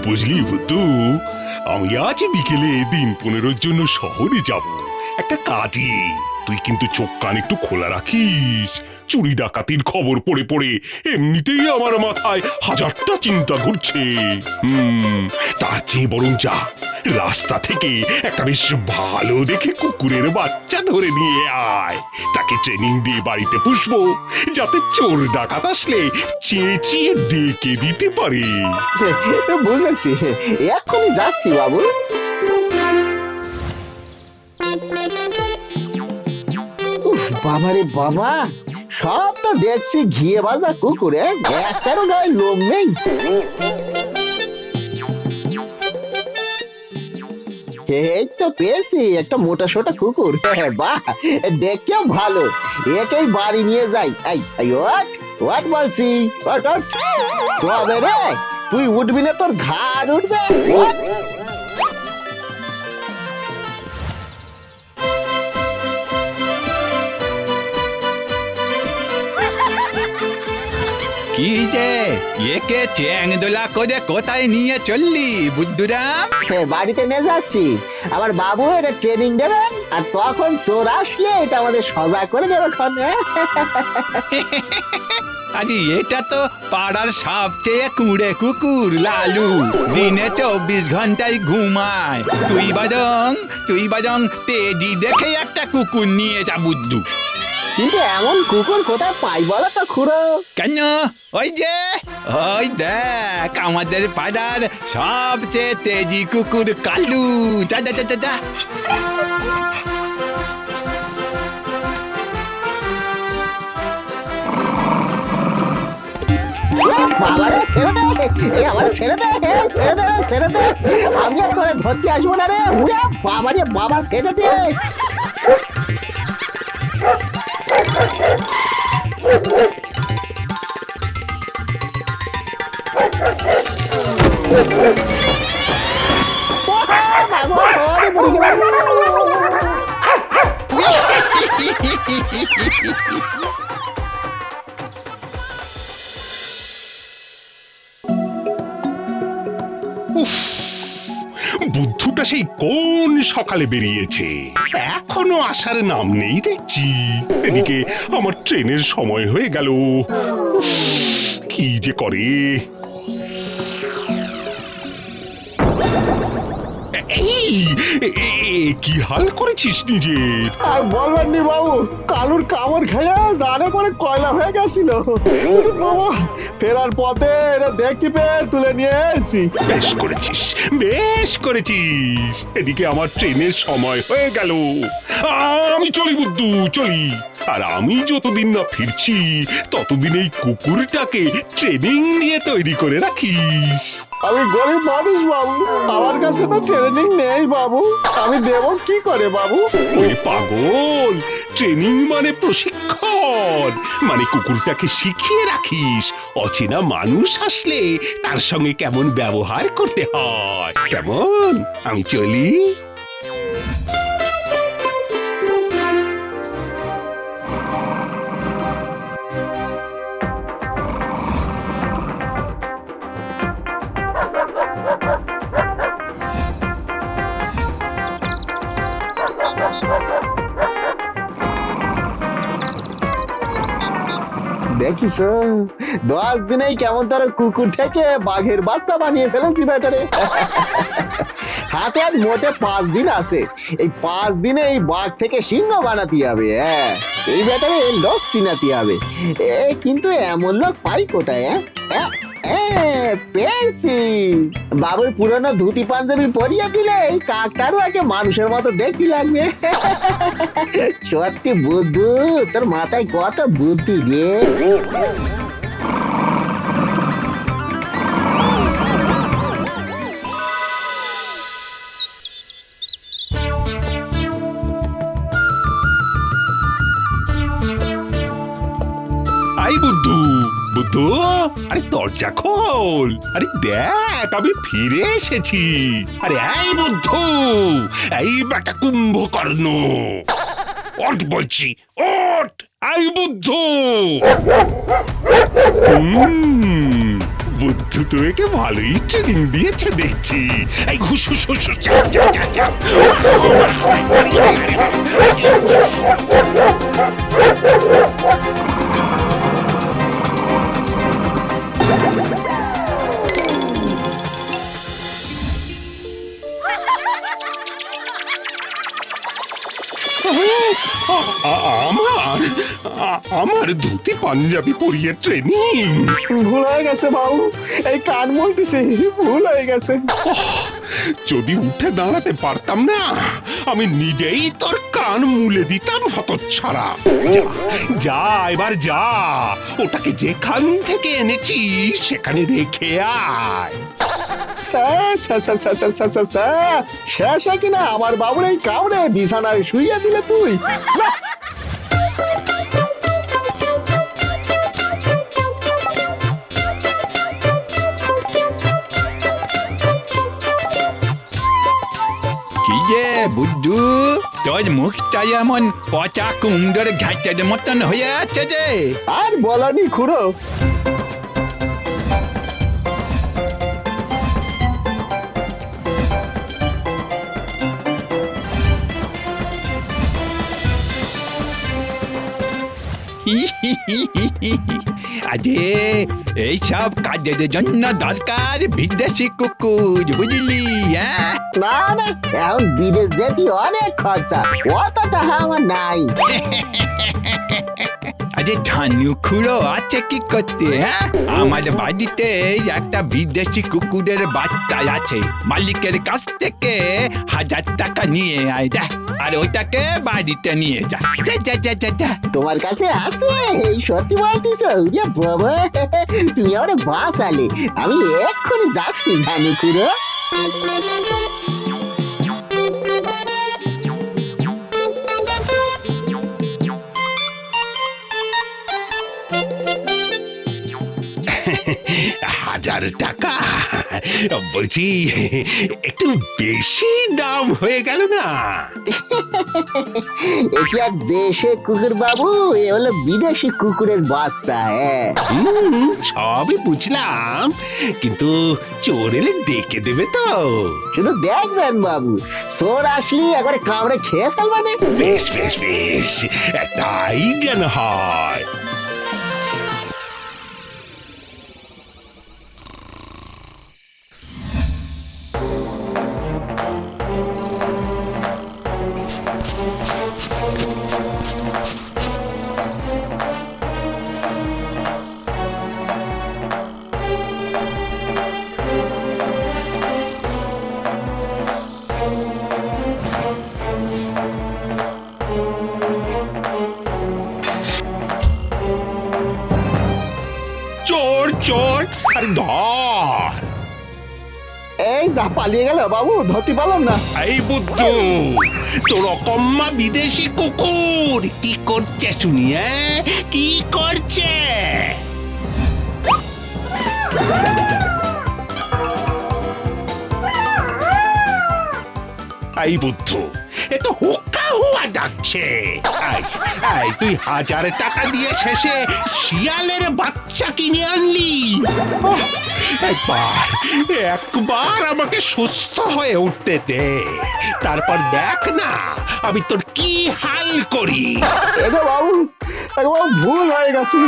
বুঝলি বুদ্ধু, আমি আজ বিকেলে 15 দিনের জন্য শহরে যাব একটা কাজে। তুই কিন্তু চোখ কান একটু খোলা রাখিস। চুরি ডাকাতির খবর পড়ে পড়ে এমনিতেই আমার মাথায় হাজারটা চিন্তা ঘুরছে। তার চেয়ে বরং যা, রাস্তা থেকে একটা বেশ ভালো দেখে কুকুরের বাচ্চা ধরে নিয়ে আয়। তাকে ট্রেনিং দিয়ে বাড়িতে পুষবো, যাতে চোর ডাকাত আসলে চেঁচিয়ে ডেকে দিতে পারে। বুঝেছি, এক্ষুনি যাচ্ছি বাবু। উফ, বাবারে বাবা, সব তো দেখছি ঘিয়ে ভাজা কুকুরে, একটারও গায়ে লোম নেই। এই তো পেয়েছি একটা মোটা সোটা কুকুর। বাহ, দেখতেও ভালো, একেই বাড়ি নিয়ে যাই। ওয়াট বলছি, ওয়াট। তবে রে, তুই উঠবি না, তোর ঘাড় উঠবে। ওয়াট? কি যে একে চ্যাং দোলা করে কোথায় নিয়ে চললি বুদ্ধুরাম? বাড়িতে নিয়ে যাচ্ছি, আমার বাবু এটা ট্রেনিং দেবেন, আর তখন চোর আসলে এটা আমাদের সজা করে দেবে। আরে এটা তো পাড়ার সবচেয়ে কুঁড়ে কুকুর লালু, দিনে 24 ঘন্টায় ঘুমায়। তুই বরং তেজি দেখে একটা কুকুর নিয়ে যা বুদ্ধু। কিন্তু এমন কুকুর কোথায় পাই বলো তো খুড়ো? কেন? ওই দেখ আমাদের পাড়ার সবচেয়ে তেজি কুকুর কালু। যা যা যা যা। বাবারে ছেড়ে দে, আমার ছেড়ে দে, ছেড়ে দে, আমি আর করে ধরতে আসবো না রে। উড়ে বাবারে বাবা, ছেড়ে দে। বুদ্ধুটা সেই কোন সকালে বেরিয়েছে, এখনো আসার নাম নেই দেখছি। এদিকে আমার ট্রেনের সময় হয়ে গেল। কি যে করে। কি হাল করেছিস নিজে? আর বলবেন নি বাবু, কালুর কামড় খাইয়া জানে করে কয়লা হয়ে গেছিল। বাবা, ফেরার পথে এটা দেখতে পেয়ে তুলে নিয়ে এসেছি। বেশ করেছিস। এদিকে আমার ট্রেনের সময় হয়ে গেল। আমি চলি বুদ্ধু, চলি। আর আমি যতদিন না ফিরছি ততদিন এই কুকুরটাকে ট্রেনিং নিয়ে তৈরি করে রাখিস। আমি গরিব মানুষ বাবু, আমার কাছে তো ট্রেনিং নেই বাবু, আমি দেব কি করে বাবু? ওরে পাগল, ট্রেনিং মানে প্রশিক্ষণ, মানে কুকুরটাকে শিখিয়ে রাখিস অচেনা মানুষ আসলে তার সঙ্গে কেমন ব্যবহার করতে হয়। কেমন? আমি চলি। দেখিস 10 দিনেই কেমন তার কুকুর থেকে বাঘের বাচ্চা বানিয়ে ফেলেছি ব্যাটারে। হাতে আর মোটে 5 দিন আছে, এই 5 দিনে এই বাঘ থেকে সিংহ বানাতে হবে। হ্যাঁ, এই ব্যাটারে লোক চিনাতে হবে। কিন্তু এমন লোক পাই কোথায়? পেয়েছি, বাবুর পুরনো ধুতি পাঞ্জাবি পরিয়ে দিলে এই কাকটারও আগে মানুষের মতো দেখতে লাগবে। সত্যি বুদ্ধু, তোর মাথায় কত বুদ্ধি রে। আই বুদ্ধু, বুদ্ধু, আরে দরজা খোল। আরে দেখ, আমি ফিরে এসেছি। আরে এই বুদ্ধু, এই বেটা কুম্ভকর্ণ, ওঠ বলছি, ওঠ। আই বুদ্ধু। বুদ্ধু তো একে ভালোই ট্রেনিং দিয়েছে দেখছি। এই ঘুষ ঘুষ ঘুষ ঘুষ, যা, যা, যা, যা। আমার ধুতি পাঞ্জাবি পরিয়ে ট্রেনিং। ভুল হয়ে গেছে বাবু, এই কান বলতেছি ভুল হয়ে গেছে। যদি উঠে দাঁড়াতে পারতাম না, আমি নিজেই তোর কান মুলে দিতাম হতচ্ছাড়া। যা যা, এবার যা, ওটাকে যেখান থেকে এনেছি সেখানে রেখে আয়। শেষ হয় কিনা আমার বাবুর এই কামড়ে বিছানায় শুইয়ে দিলে তুই। যা। কি যে বুদ্ধু, তোর মুখটা এমন পচা কুমড়োর ঘাটের মতন হয়ে আছে যে। আর বলনি খুড়ো, আরে এইসব কাজের জন্য দরকার বিদেশি কুকুর, বুঝলি? হ্যাঁ, না না, এখন বিদেশ যেতে অনেক খরচা, অতটা আমার নাই। আরে ধানু খুঁড়ো আছে কি করতে? হ্যাঁ, আমার বাড়িতে একটা বিদেশি কুকুরের বাচ্চা আছে, মালিকের কাছ থেকে 1000 টাকা নিয়ে আয় যা, আর ওইটাকে বাড়িতে নিয়ে যা। যা যা যা যা যা। তোমার কাছে আছে? এই সত্যি বলতেছ? ইয়ে বাবা, তুমি আমার বাঁচালে। আমি এক্ষুনি যাচ্ছি জানু খুড়ো। হাজার টাকা বলছি, একটু বেশি দাম হয়ে গেল না? এটি আর যে সে কুকুর বাবু, এ হলো বিদেশি কুকুরের বাচ্চা। হ্যাঁ, সবই বুঝলাম, কিন্তু চোর এলে ডেকে দেবে তো? শুধু দেখবেন বাবু, চোর আসলি একবারে কামড়ে খেয়ে ফেলবানে। বেশ বেশ বেশ, তাই যেন হয়। চোর চোর, আরে ধর। এই যা পালিয়ে গেল বাবু, ধরতে পারলাম না। এই বুদ্ধু, তোর অকম্মা বিদেশি কুকুর কি করছে শুনি? কি করছে? এই বুদ্ধু, এ তো হুক্কা হুয়া ডাকছে। এই তুই 1000 টাকা দিয়ে শেষে শিয়ালের বাচ্চা কিনে আনলি। একবার আমাকে সুস্থ হয়ে উঠতে দে, তারপর দেখ না আমি তোর কি হাল করি। এটা বাবু একবার ভুল হয়ে গেছে।